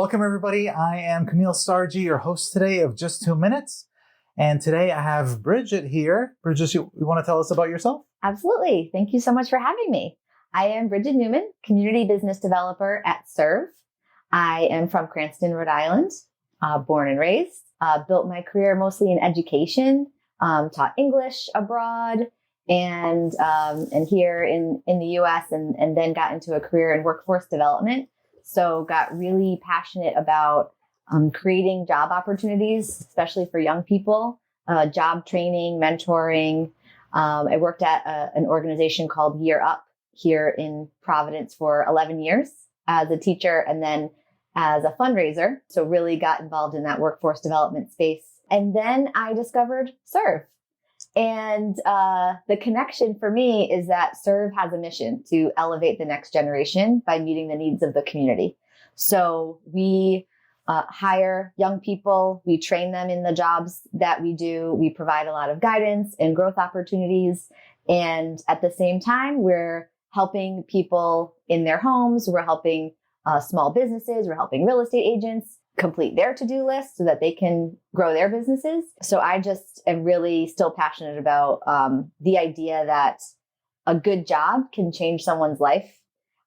Welcome, everybody. I am Camille Stargy, your host today of Just 2 Minutes. And today I have Brigid here. Brigid, you want to tell us about yourself? Absolutely. Thank you so much for having me. I am Brigid Newman, community business developer at Surv. I am from Cranston, Rhode Island, born and raised. Built my career mostly in education, taught English abroad and here in the U.S. and then got into a career in workforce development. So got really passionate about creating job opportunities, especially for young people, job training, mentoring. I worked at an organization called Year Up here in Providence for 11 years as a teacher and then as a fundraiser. So really got involved in that workforce development space. And then I discovered Surv. And the connection for me is that Surv has a mission to elevate the next generation by meeting the needs of the community. So we hire young people, we train them in the jobs that we do, we provide a lot of guidance and growth opportunities. And at the same time, we're helping people in their homes, we're helping small businesses, we're helping real estate agents complete their to-do list so that they can grow their businesses. So I just am really still passionate about the idea that a good job can change someone's life,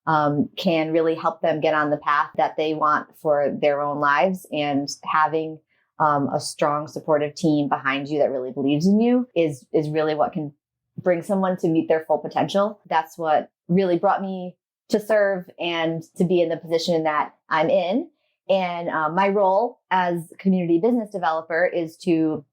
can really help them get on the path that they want for their own lives. And having a strong supportive team behind you that really believes in you is really what can bring someone to meet their full potential. That's what really brought me to Surv and to be in the position that I'm in. And my role as community business developer is to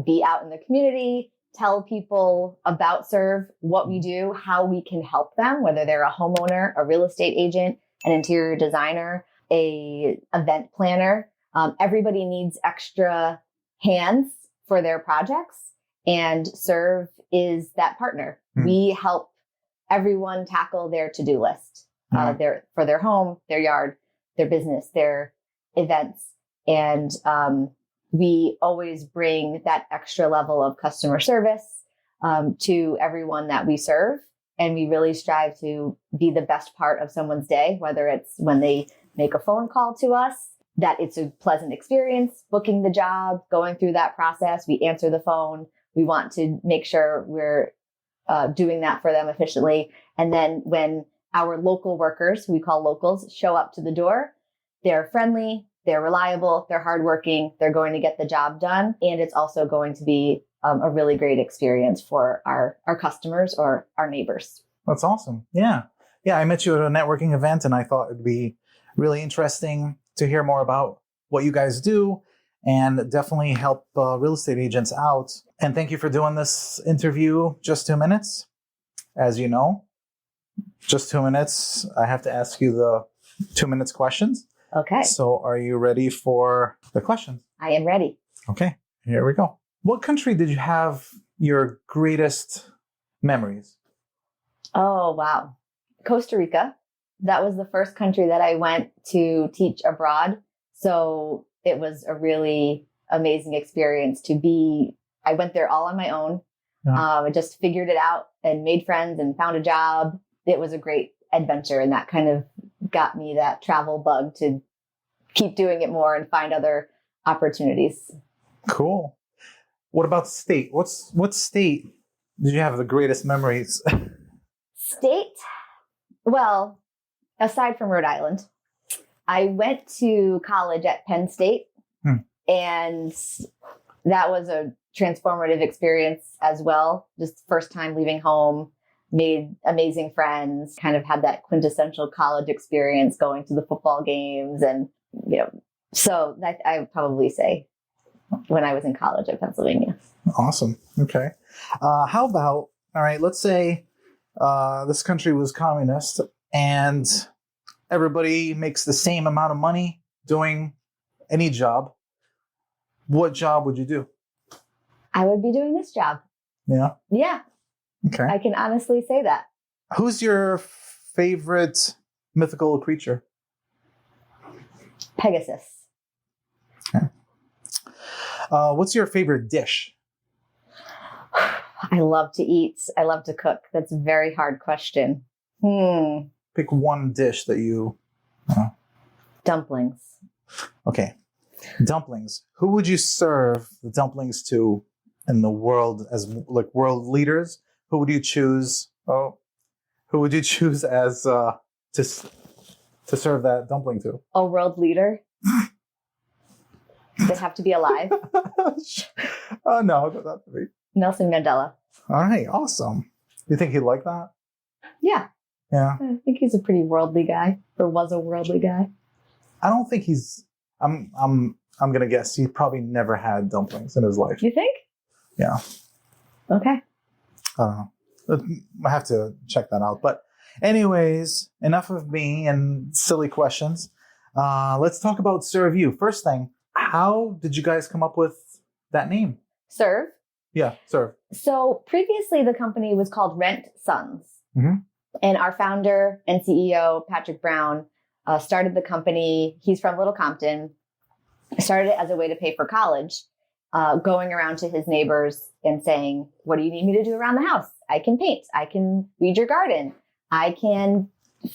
be out in the community, tell people about Surv, what we do, how we can help them, whether they're a homeowner, a real estate agent, an interior designer, a event planner. Everybody needs extra hands for their projects, and Surv is that partner. We help everyone tackle their to-do list, for their home, their yard, their business, their events. And we always bring that extra level of customer service to everyone that we serve. And we really strive to be the best part of someone's day, whether it's when they make a phone call to us, that it's a pleasant experience, booking the job, going through that process. We answer the phone. We want to make sure we're doing that for them efficiently. And then when our local workers, who we call locals, show up to the door, they're friendly, they're reliable, they're hardworking, they're going to get the job done. And it's also going to be a really great experience for our customers or our neighbors. That's awesome. Yeah. Yeah, I met you at a networking event and I thought it'd be really interesting to hear more about what you guys do and definitely help real estate agents out. And thank you for doing this interview, Just 2 Minutes. As you know, Just 2 minutes, I have to ask you the 2 minutes questions. Okay. So are you ready for the questions? I am ready. Okay, here we go. What country did you have your greatest memories? Oh, wow. Costa Rica. That was the first country that I went to teach abroad. So it was a really amazing experience I went there all on my own. Yeah. I just figured it out and made friends and found a job. It was a great adventure, and that kind of got me that travel bug to keep doing it more and find other opportunities. Cool. What about state? What state did you have the greatest memories? State? Well, aside from Rhode Island, I went to college at Penn State, and that was a transformative experience as well. Just first time leaving home, made amazing friends, kind of had that quintessential college experience going to the football games. And, so that I would probably say when I was in college at Pennsylvania. Awesome. Okay. How about, all right, let's say this country was communist and everybody makes the same amount of money doing any job. What job would you do? I would be doing this job. Yeah? Yeah. Okay. I can honestly say that. Who's your favorite mythical creature? Pegasus. Okay. What's your favorite dish? I love to eat. I love to cook. That's a very hard question. Pick one dish that you... Dumplings. Okay. Dumplings. Who would you serve the dumplings to in the world as like world leaders? Who would you choose? Oh, who would you choose as to serve that dumpling to? A world leader. They have to be alive. Oh no, that's me. Nelson Mandela. All right, awesome. You think he'd like that? Yeah. Yeah. I think he's a pretty worldly guy, or was a worldly guy. I don't think he's. I'm gonna guess he probably never had dumplings in his life. You think? Yeah. Okay. I don't know. I have to check that out. But anyways, enough of me and silly questions. Let's talk about Serve You. First thing, how did you guys come up with that name? Serve. Yeah, Serve. So previously the company was called Rent Sons. Mm-hmm. And our founder and CEO, Patrick Brown, started the company. He's from Little Compton. Started it as a way to pay for college, going around to his neighbors and saying, what do you need me to do around the house? I can paint. I can weed your garden. I can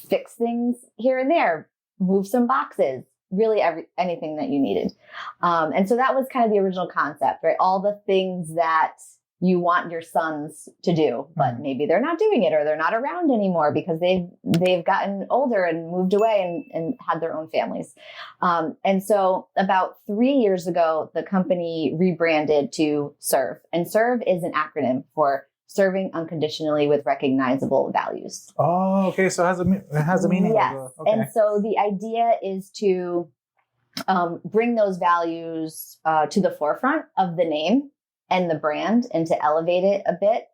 fix things here and there, move some boxes, really anything that you needed. And so that was kind of the original concept, right? All the things that you want your sons to do, but maybe they're not doing it or they're not around anymore because they've gotten older and moved away and had their own families. And so about 3 years ago, the company rebranded to Serve. And Serve is an acronym for serving unconditionally with recognizable values. Oh, okay. So it has a meaning. Yes. Okay. And so the idea is to bring those values to the forefront of the name and the brand, and to elevate it a bit,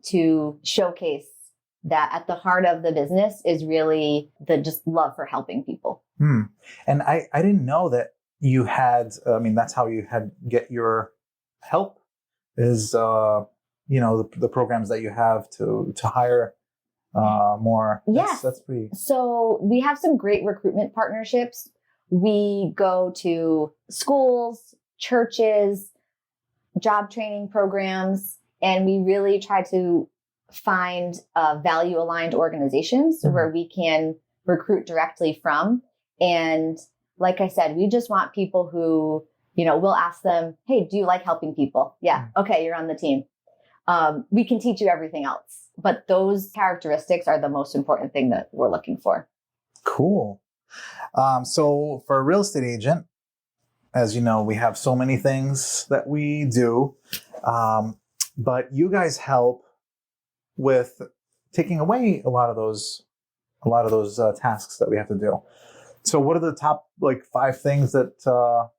to showcase that at the heart of the business is really the just love for helping people. And I didn't know that you had, that's how you had get your help is, the programs that you have to hire more. Yes. That's pretty. So we have some great recruitment partnerships. We go to schools, churches, job training programs, and we really try to find value aligned organizations where we can recruit directly from. And like I said, we just want people who, we'll ask them, hey, do you like helping people? Yeah. Okay. You're on the team. We can teach you everything else, but those characteristics are the most important thing that we're looking for. Cool. So for a real estate agent, as you know, we have so many things that we do, but you guys help with taking away a lot of those tasks that we have to do. So, what are the top 5 things that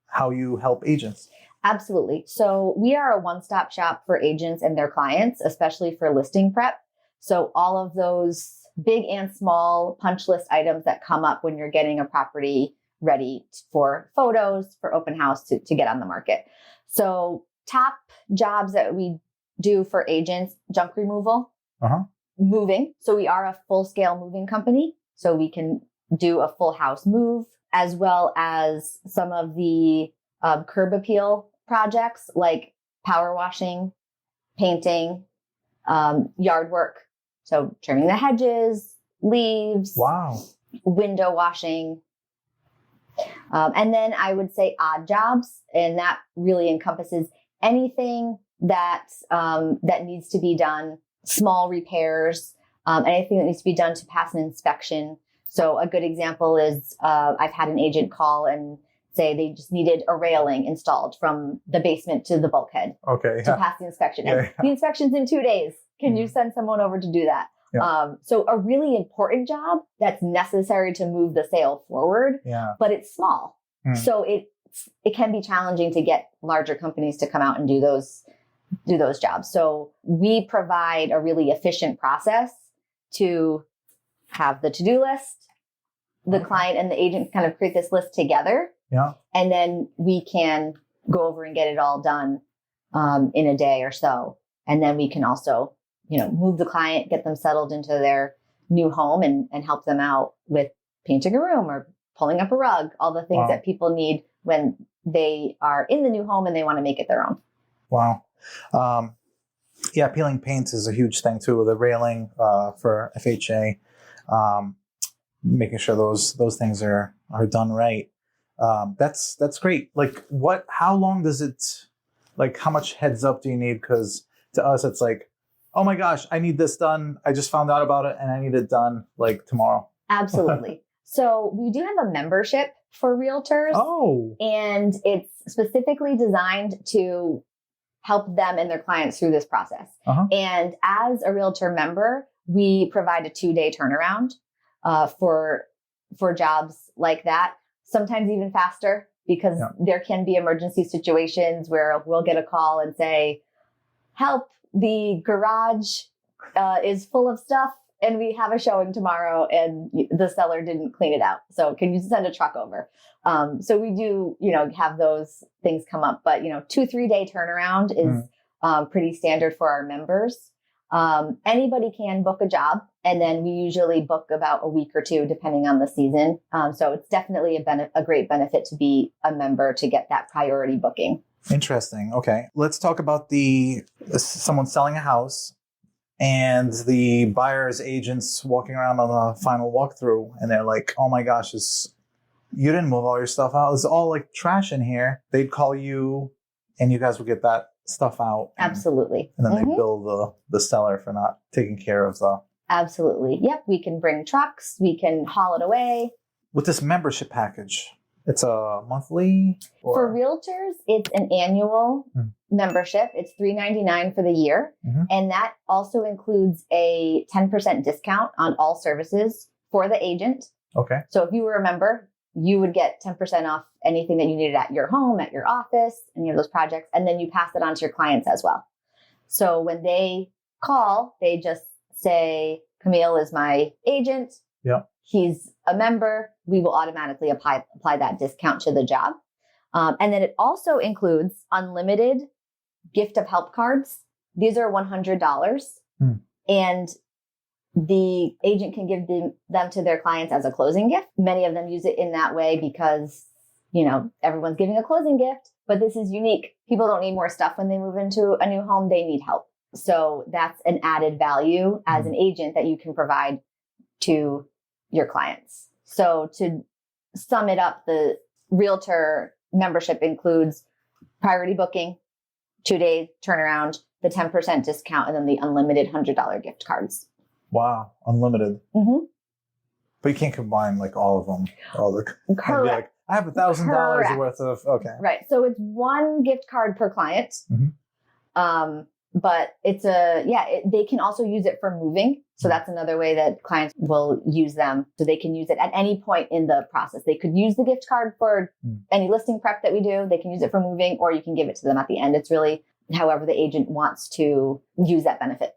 how you help agents? Absolutely. So we are a one-stop shop for agents and their clients, especially for listing prep. So all of those big and small punch list items that come up when you're getting a property ready for photos, for open house to get on the market. So top jobs that we do for agents, junk removal, moving. So we are a full scale moving company. So we can do a full house move, as well as some of the curb appeal projects like power washing, painting, yard work. So trimming the hedges, leaves, wow, window washing. And then I would say odd jobs, and that really encompasses anything that that needs to be done, small repairs, anything that needs to be done to pass an inspection. So a good example is I've had an agent call and say they just needed a railing installed from the basement to the bulkhead to pass the inspection. And the inspection's in 2 days. Can you send someone over to do that? Yeah. So a really important job that's necessary to move the sale forward, but it's small. So it can be challenging to get larger companies to come out and do those jobs. So we provide a really efficient process to have the to-do list, the client and the agent kind of create this list together. Yeah. And then we can go over and get it all done in a day or so. And then we can also, move the client, get them settled into their new home and help them out with painting a room or pulling up a rug, all the things that people need when they are in the new home and they want to make it their own. Wow. Peeling paint is a huge thing too. The railing for FHA, making sure those things are done right. That's great. Like how long does it, like how much heads up do you need? Because to us, it's like, oh my gosh, I need this done. I just found out about it and I need it done like tomorrow. Absolutely. So we do have a membership for realtors. Oh. And it's specifically designed to help them and their clients through this process. And as a realtor member, we provide a 2-day turnaround for jobs like that, sometimes even faster, because there can be emergency situations where we'll get a call and say, help, the garage is full of stuff and we have a showing tomorrow and the seller didn't clean it out. So can you send a truck over? So we do, have those things come up, but 2-3 day turnaround is pretty standard for our members. Anybody can book a job, and then we usually book about a week or two, depending on the season. So it's definitely a great benefit to be a member to get that priority booking. Interesting. Okay. Let's talk about someone selling a house and the buyer's agents walking around on the final walkthrough, and they're like, oh my gosh, you didn't move all your stuff out. There's all like trash in here. They'd call you and you guys would get that stuff out. Absolutely. And then they bill the seller for not taking care of the... Absolutely. Yep. We can bring trucks. We can haul it away. With this membership package, it's a monthly? For realtors, it's an annual membership. It's $399 for the year. And that also includes a 10% discount on all services for the agent. Okay. So if you were a member, you would get 10% off anything that you needed at your home, at your office, any of those projects. And then you pass it on to your clients as well. So when they call, they just say, Camille is my agent. Yeah. He's a member. We will automatically apply that discount to the job. And then it also includes unlimited gift of help cards. These are $100. And the agent can give them to their clients as a closing gift. Many of them use it in that way because, everyone's giving a closing gift, but this is unique. People don't need more stuff when they move into a new home. They need help. So that's an added value as an agent that you can provide to your clients. So to sum it up, the realtor membership includes priority booking, 2-day turnaround, the 10% discount, and then the unlimited $100 gift cards. Wow. Unlimited. But you can't combine like all of them. Correct. I have $1,000 worth of, okay. Right. So it's one gift card per client. But it's they can also use it for moving. So that's another way that clients will use them. So they can use it at any point in the process. They could use the gift card for any listing prep that we do. They can use it for moving, or you can give it to them at the end. It's really however the agent wants to use that benefit.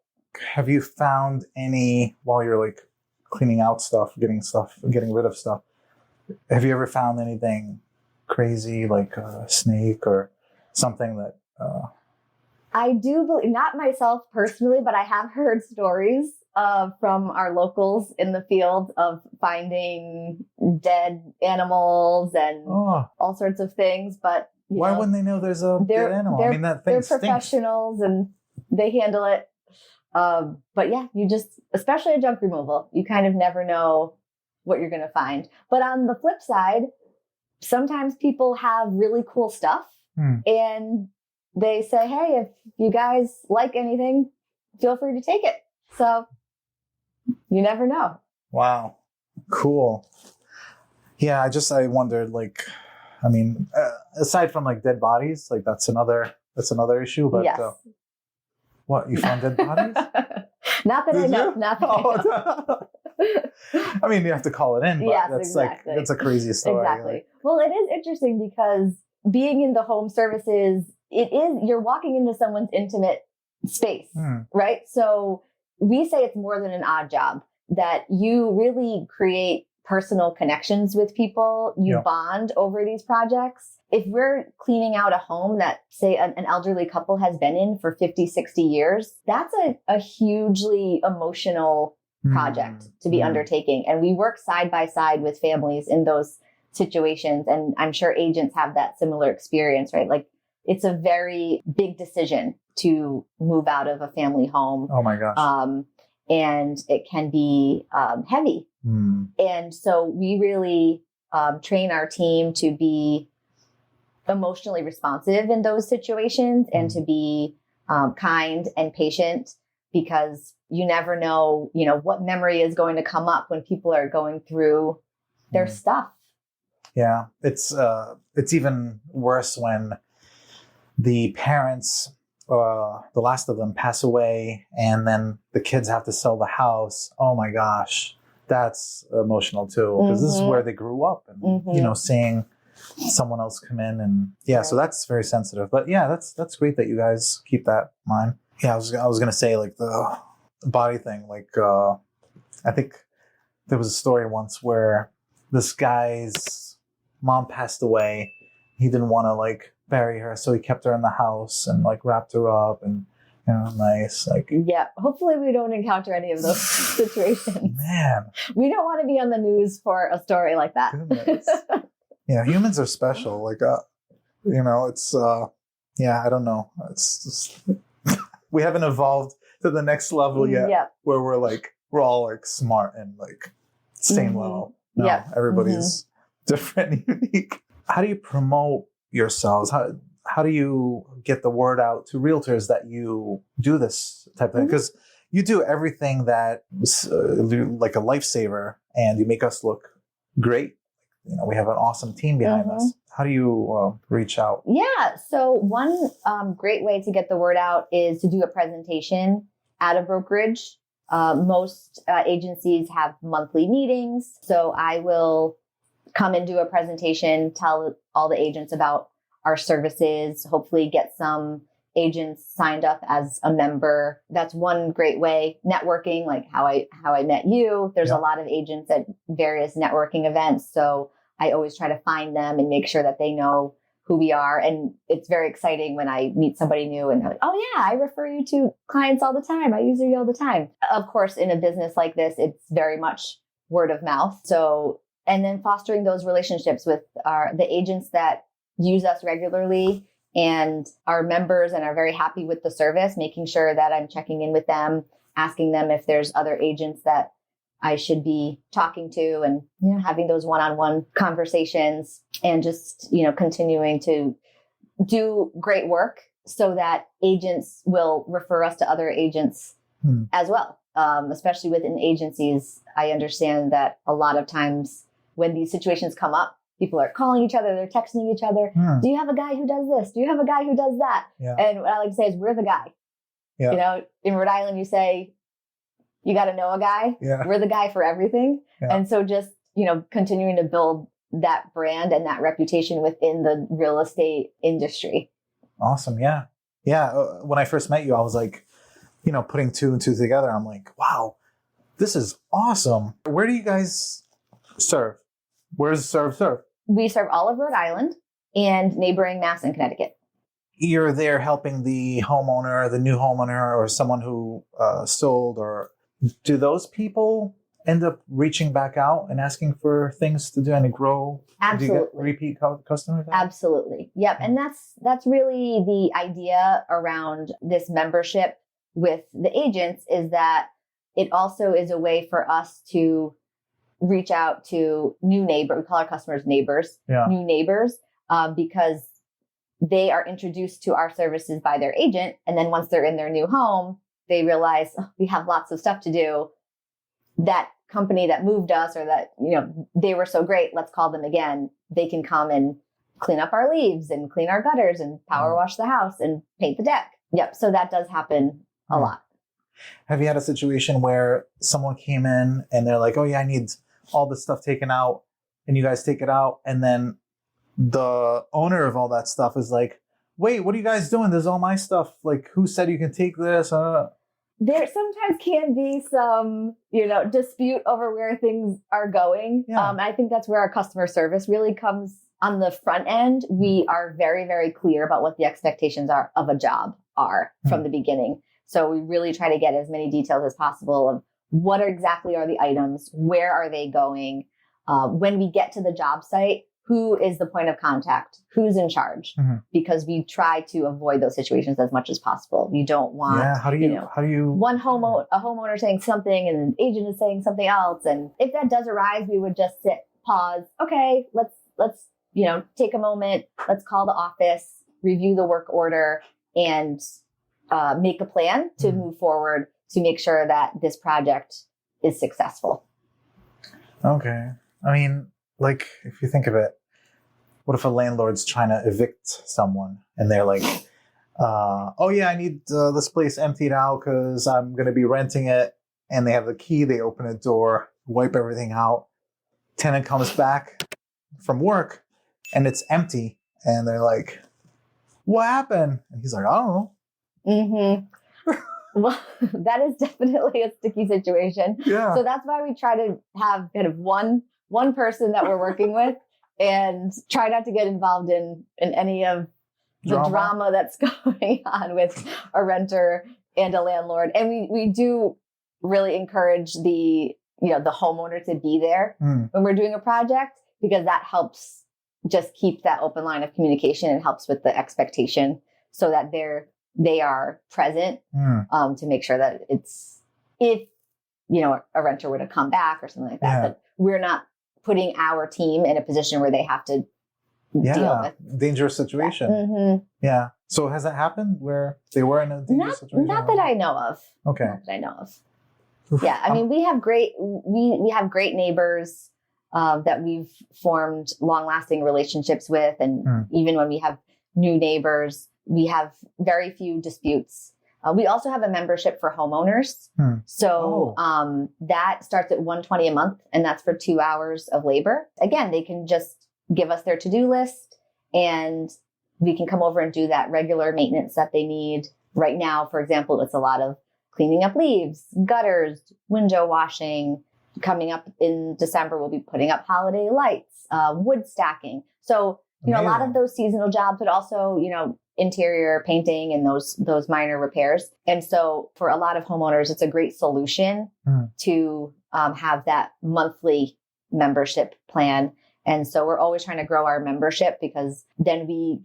Have you found any, while you're like cleaning out stuff, getting rid of stuff, have you ever found anything crazy, like a snake or something that... I do believe, not myself personally, but I have heard stories from our locals in the field of finding dead animals and all sorts of things. But why wouldn't they know there's a dead animal? I mean, that thing they're stinks. Professionals and they handle it. But yeah, especially a junk removal, you kind of never know what you're going to find. But on the flip side, sometimes people have really cool stuff and they say, hey, if you guys like anything, feel free to take it. So you never know. Wow. Cool. Yeah. I wondered, aside from like dead bodies, like that's another issue, but yes. What, you found dead bodies? Not that I know. Not that I know. I mean, you have to call it in, but yes, that's exactly. That's a crazy story. Exactly. Well, it is interesting because being in the home services, you're walking into someone's intimate space, right? So we say it's more than an odd job, that you really create personal connections with people. You bond over these projects. If we're cleaning out a home that, say, an elderly couple has been in for 50, 60 years, that's a hugely emotional project to be undertaking. And we work side by side with families in those situations. And I'm sure agents have that similar experience, right? Like, it's a very big decision to move out of a family home. Oh my gosh. And it can be heavy. And so we really train our team to be emotionally responsive in those situations and to be kind and patient, because you never know, what memory is going to come up when people are going through their stuff. Yeah, it's even worse when the parents, the last of them, pass away, and then the kids have to sell the house. Oh my gosh, that's emotional too, because this is where they grew up, and seeing someone else come in, and so that's very sensitive. But yeah, that's great that you guys keep that in mind. Yeah, I was gonna say, like, the body thing. Like, I think there was a story once where this guy's mom passed away. He didn't want to like bury her, so he kept her in the house and like wrapped her up and nice. Like, yeah, hopefully we don't encounter any of those situations. Man, we don't want to be on the news for a story like that. Yeah, humans are special. Like, it's I don't know. It's just, we haven't evolved to the next level yet, where we're all like smart and like same level. No, everybody's different and unique. How do you promote yourselves? How do you get the word out to realtors that you do this type of thing? Because you do everything that is like a lifesaver, and you make us look great. We have an awesome team behind us. How do you reach out? Yeah. So one great way to get the word out is to do a presentation at a brokerage. Most agencies have monthly meetings. So I will come and do a presentation, tell all the agents about our services, hopefully get some agents signed up as a member. That's one great way. Networking, like how I met you. There's a lot of agents at various networking events. So I always try to find them and make sure that they know who we are. And it's very exciting when I meet somebody new and they're like, oh yeah, I refer you to clients all the time. I use you all the time. Of course, in a business like this, it's very much word of mouth. So, and then fostering those relationships with the agents that use us regularly and are members and are very happy with the service, making sure that I'm checking in with them, asking them if there's other agents that I should be talking to, and having those one-on-one conversations, and just continuing to do great work so that agents will refer us to other agents as well. Especially within agencies, I understand that a lot of times when these situations come up, people are calling each other, they're texting each other. Do you have a guy who does this? Do you have a guy who does that? Yeah. And what I like to say is, we're the guy. Yeah. In Rhode Island, you say, you got to know a guy. Yeah. We're the guy for everything. Yeah. And so just, continuing to build that brand and that reputation within the real estate industry. Awesome. Yeah. Yeah. When I first met you, I was like, putting two and two together. I'm like, wow, this is awesome. Where do you guys serve? Where's serve? We serve all of Rhode Island and neighboring Mass and Connecticut. You're there helping the homeowner, the new homeowner, or someone who sold, or do those people end up reaching back out and asking for things to do and to grow? Absolutely. Do you get repeat customers? Absolutely. Yep. And that's really the idea around this membership with the agents, is that it also is a way for us to reach out to new neighbors. We call our customers neighbors, new neighbors, because they are introduced to our services by their agent. And then once they're in their new home, they realize, we have lots of stuff to do. That company that moved us, or that, they were so great, let's call them again. They can come and clean up our leaves and clean our gutters and power wash the house and paint the deck. Yep. So that does happen a lot. Have you had a situation where someone came in and they're like, oh yeah, I need all this stuff taken out, and you guys take it out, and then the owner of all that stuff is like, wait, what are you guys doing? There's all my stuff. Like, who said you can take this? There sometimes can be some, dispute over where things are going. Yeah. I think that's where our customer service really comes on the front end. We are very, very clear about what the expectations are of a job are from the beginning. So we really try to get as many details as possible of what exactly are the items, where are they going, when we get to the job site, who is the point of contact, who's in charge, because we try to avoid those situations as much as possible. You don't want, how do you a homeowner saying something and an agent is saying something else. And if that does arise, we would just pause. Okay, let's take a moment. Let's call the office, review the work order, and make a plan to move forward to make sure that this project is successful. Okay. I mean, like, if you think of it, what if a landlord's trying to evict someone and they're like, oh yeah, I need this place emptied out because I'm going to be renting it. And they have the key, they open a door, wipe everything out. Tenant comes back from work and it's empty. And they're like, what happened? And he's like, I don't know. Mm-hmm. Well, that is definitely a sticky situation. Yeah. So that's why we try to have kind of one person that we're working with and try not to get involved in any of the drama that's going on with a renter and a landlord. And we do really encourage the homeowner to be there when we're doing a project, because that helps just keep that open line of communication and helps with the expectation so that they are present to make sure that if a renter were to come back or something like that, that we're not putting our team in a position where they have to deal with dangerous situation. Mm-hmm. Yeah. So has that happened where they were in a dangerous situation? Not that I know of. Okay. Not that I know of. Yeah. I mean, we have great neighbors that we've formed long-lasting relationships with. And even when we have new neighbors, we have very few disputes. We also have a membership for homeowners. So that starts at $120 a month, and that's for 2 hours of labor. Again, they can just give us their to-do list, and we can come over and do that regular maintenance that they need. Right now, for example, it's a lot of cleaning up leaves, gutters, window washing. Coming up in December, we'll be putting up holiday lights, wood stacking. So, a lot of those seasonal jobs, but also, interior painting and those minor repairs. And so for a lot of homeowners, it's a great solution to have that monthly membership plan. And so we're always trying to grow our membership, because then we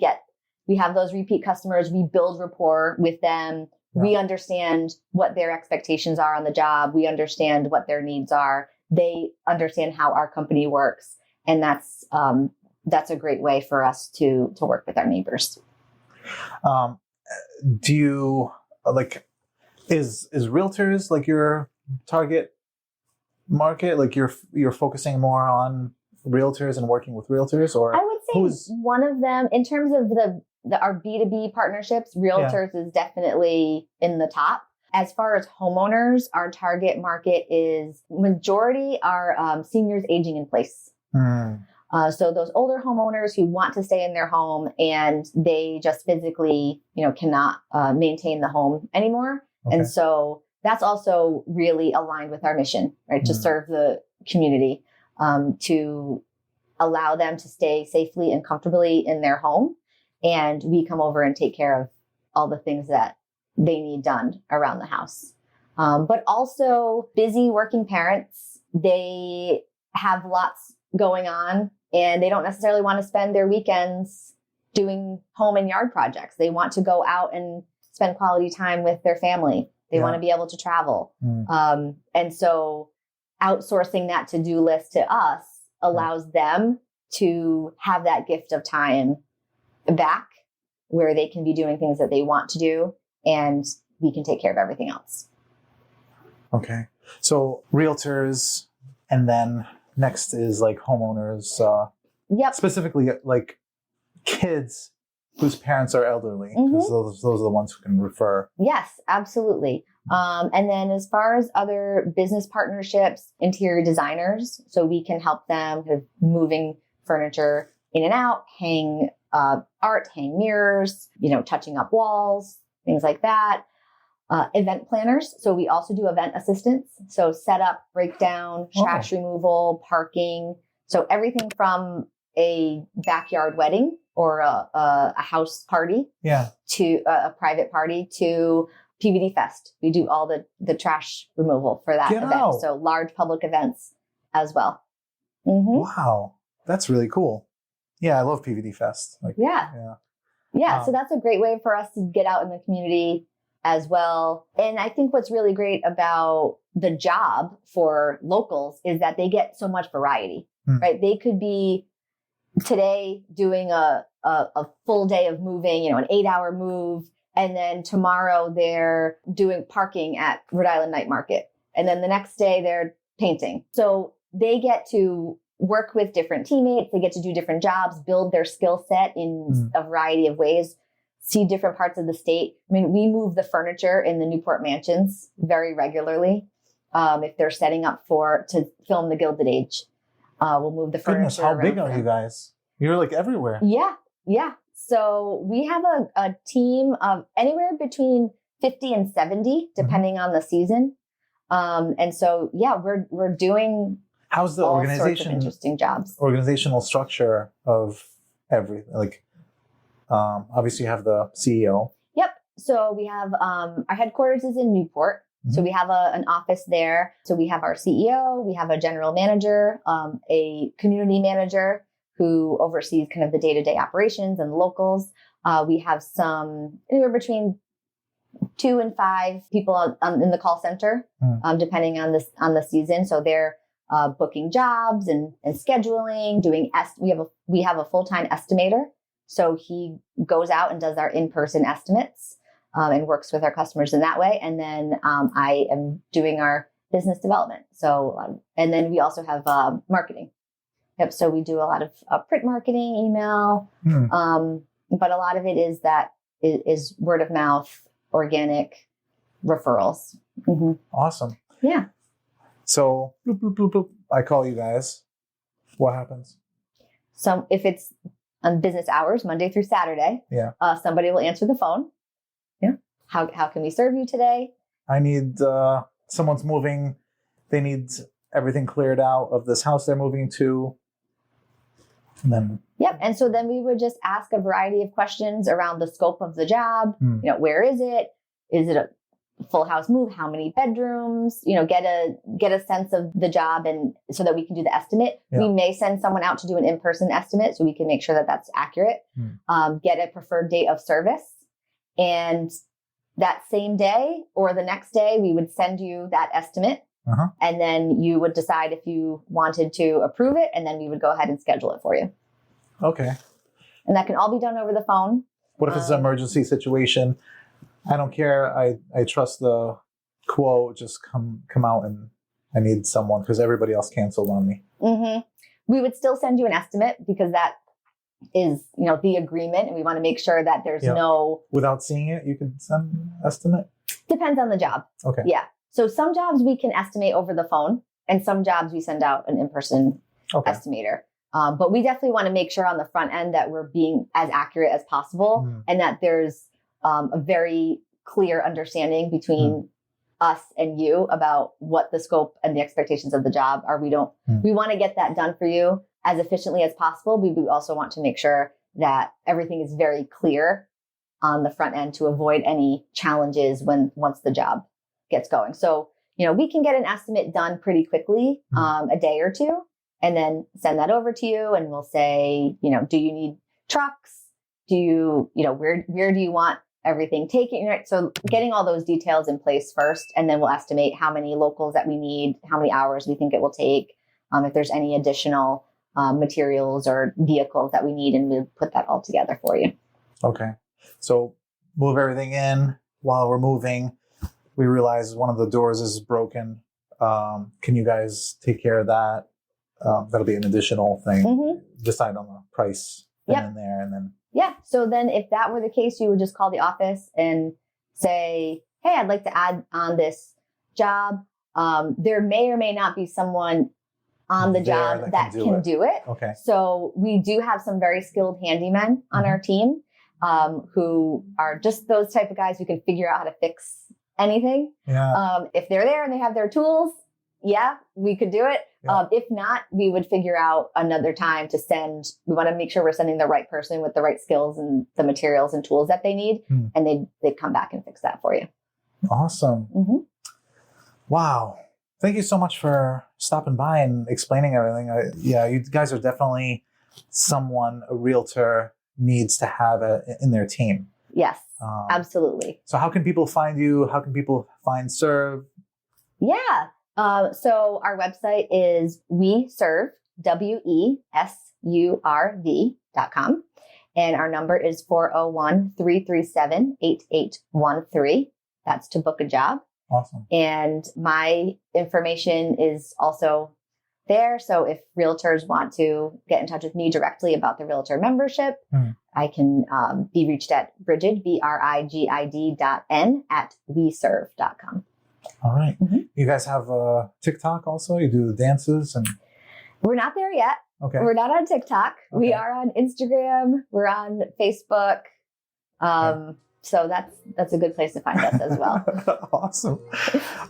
have those repeat customers. We build rapport with them. Yeah. We understand what their expectations are on the job. We understand what their needs are. They understand how our company works. And that's a great way for us to work with our neighbors. Do you is realtors like your target market? Like you're focusing more on realtors and working with realtors, or I would say one of them in terms of our B2B partnerships, realtors is definitely in the top. As far as homeowners, our target market is majority are seniors aging in place. So those older homeowners who want to stay in their home and they just physically, cannot maintain the home anymore. Okay. And so that's also really aligned with our mission, right? To serve the community, to allow them to stay safely and comfortably in their home. And we come over and take care of all the things that they need done around the house. But also busy working parents, they have lots going on, and they don't necessarily want to spend their weekends doing home and yard projects. They want to go out and spend quality time with their family. They want to be able to travel. And so outsourcing that to-do list to us allows them to have that gift of time back where they can be doing things that they want to do, and we can take care of everything else. Okay. So realtors, and then next is like homeowners, specifically like kids whose parents are elderly, because those are the ones who can refer. Yes, absolutely. And then as far as other business partnerships, interior designers, so we can help them with moving furniture in and out, hang art, hang mirrors, touching up walls, things like that. Event planners. So we also do event assistance. So setup, breakdown, trash removal, parking. So everything from a backyard wedding or a house party to a private party to PVD Fest. We do all the trash removal for that event. So large public events as well. Wow. That's really cool. Yeah, I love PVD Fest. So that's a great way for us to get out in the community as well. And I think what's really great about the job for locals is that they get so much variety. right? They could be today doing a full day of moving, an 8-hour move. And then tomorrow they're doing parking at Rhode Island Night Market. And then the next day they're painting. So they get to work with different teammates. They get to do different jobs, build their skill set in a variety of ways, see different parts of the state. I mean, we move the furniture in the Newport mansions very regularly. If they're setting up to film the Gilded Age, we'll move the furniture. Goodness, how big are you guys? You're like everywhere. Yeah. So we have a team of anywhere between 50 and 70, depending on the season. And so, we're doing how's the all organization sorts of interesting jobs. Organizational structure of everything? Like, obviously you have the CEO. Yep. So we have our headquarters is in Newport. So we have an office there. So we have our CEO, we have a general manager, a community manager who oversees kind of the day-to-day operations and locals. We have anywhere between 2 and 5 people in the call center, depending on the season. So they're booking jobs and scheduling, we have a full-time estimator. So he goes out and does our in-person estimates and works with our customers in that way. And then I am doing our business development. So, and then we also have marketing. Yep. So we do a lot of print marketing, email, but a lot of it is word of mouth, organic referrals. Awesome. Yeah. So bloop, bloop, bloop, bloop. I call you guys. What happens? So if it's on business hours, Monday through Saturday, somebody will answer the phone. Yeah. How can we serve you today? I need someone's moving. They need everything cleared out of this house they're moving to. And then and so then we would just ask a variety of questions around the scope of the job. Where is it? Is it a full house move? How many bedrooms? Get a sense of the job, and so that we can do the estimate. We may send someone out to do an in-person estimate so we can make sure that that's accurate. Get a preferred date of service, and that same day or the next day we would send you that estimate. And then you would decide if you wanted to approve it, and then we would go ahead and schedule it for you. Okay. And that can all be done over the phone. What if it's an emergency situation? I don't care. I trust the quote. Just come out, and I need someone because everybody else canceled on me. We would still send you an estimate because that is, the agreement, and we want to make sure that there's no. Without seeing it, you can send an estimate? Depends on the job. Okay. Yeah. So some jobs we can estimate over the phone, and some jobs we send out an in-person estimator. But we definitely want to make sure on the front end that we're being as accurate as possible, and that there's a very clear understanding between us and you about what the scope and the expectations of the job are. We want to get that done for you as efficiently as possible. We also want to make sure that everything is very clear on the front end to avoid any challenges once the job gets going. So, we can get an estimate done pretty quickly, a day or two, and then send that over to you. And we'll say, do you need trucks? Do you, where do you want everything taken? Right. So getting all those details in place first, and then we'll estimate how many locals that we need, how many hours we think it will take, if there's any additional materials or vehicles that we need, and we'll put that all together for you. Okay. So move everything in. While we're moving, we realize one of the doors is broken. Can you guys take care of that? That'll be an additional thing. Decide on the price in there, and then. Yeah. So then if that were the case, you would just call the office and say, hey, I'd like to add on this job. There may or may not be someone on the job that can do it. Okay. So we do have some very skilled handymen on our team who are just those type of guys who can figure out how to fix anything. Yeah. If they're there and they have their tools, we could do it. Yeah. If not, we would figure out another time to send. We want to make sure we're sending the right person with the right skills and the materials and tools that they need. And they'd come back and fix that for you. Awesome. Wow. Thank you so much for stopping by and explaining everything. You guys are definitely someone a realtor needs to have in their team. Yes, absolutely. So how can people find you? How can people find Surv? Yeah. So our website is We Surv, WESURV.com. And our number is 401-337-8813. That's to book a job. Awesome. And my information is also there. So if realtors want to get in touch with me directly about the realtor membership, I can be reached at Brigid, BRIGID.N @WeSurv.com. All right. You guys have TikTok also? You do the dances and... We're not there yet. Okay. We're not on TikTok. Okay. We are on Instagram. We're on Facebook. So that's a good place to find us as well. Awesome.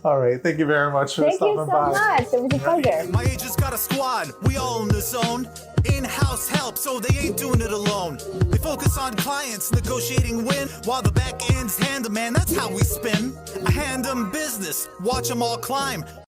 All right. Thank you very much for stopping by. Thank you so much. It was a pleasure. My agent's got a squad. We all in the zone. In-house help, so they ain't doing it alone. They focus on clients, negotiating win, while the back end's hand 'em, man, that's how we spin. I hand 'em business, watch 'em all climb.